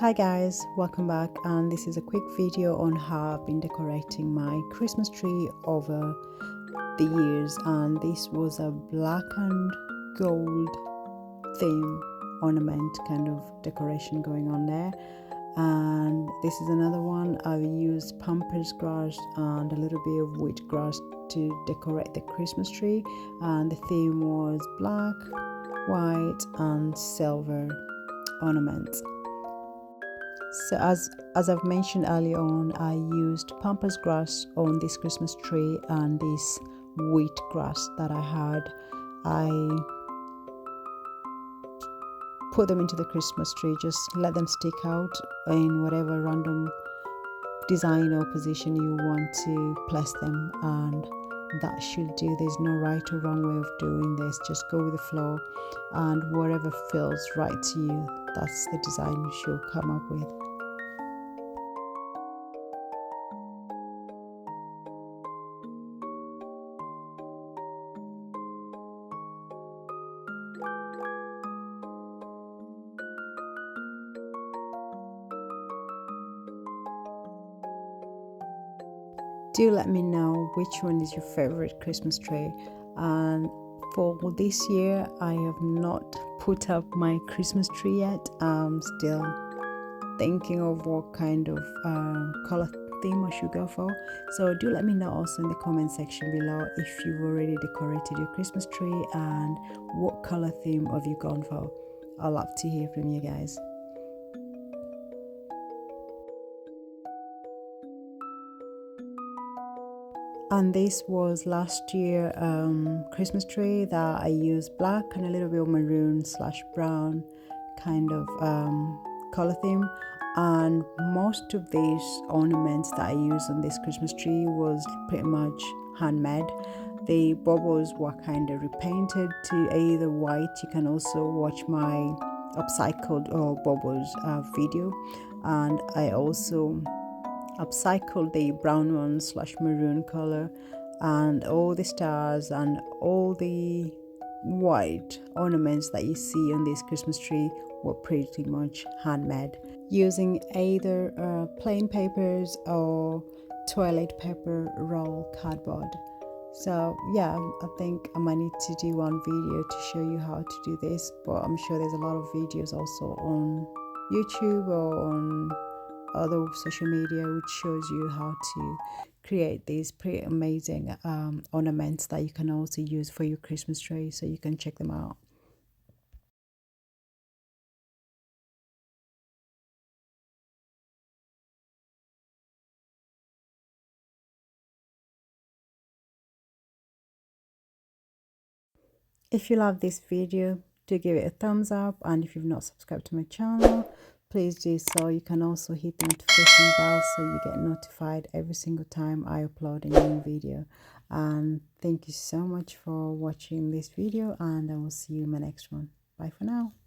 Hi guys, welcome back, and this is a quick video on how I've been decorating my Christmas tree over the years. And this was a black and gold theme ornament kind of decoration going on there. And this is another one. I've used pampas grass and a little bit of wheat grass to decorate the Christmas tree, and the theme was black, white and silver ornaments. So as I've mentioned earlier on, I used pampas grass on this Christmas tree and this wheat grass that I had. I put them into the Christmas tree, just let them stick out in whatever random design or position you want to place them, and that should do. There's no right or wrong way of doing this. Just go with the flow, and whatever feels right to you, that's the design you should come up with. Do let me know which one is your favorite Christmas tree. And for this year, I have not put up my Christmas tree yet. I'm still thinking of what kind of color theme I should go for. So do let me know also in the comment section below if you've already decorated your Christmas tree and what color theme have you gone for. I'd love to hear from you guys. And this was last year Christmas tree that I used black and a little bit of maroon / brown kind of color theme. And most of these ornaments that I used on this Christmas tree was pretty much handmade. The bubbles were kind of repainted to either white. You can also watch my upcycled bubbles video, and I also upcycled the brown one / maroon color, and all the stars and all the white ornaments that you see on this Christmas tree were pretty much handmade using either plain papers or toilet paper roll cardboard. So yeah, I think I might need to do one video to show you how to do this, but I'm sure there's a lot of videos also on YouTube or on other social media which shows you how to create these pretty amazing ornaments that you can also use for your Christmas tree, so you can check them out. If you love this video, do give it a thumbs up, and if you've not subscribed to my channel, please do so. You can also hit the notification bell so you get notified every single time I upload a new video. And thank you so much for watching this video, and I will see you in my next one. Bye for now.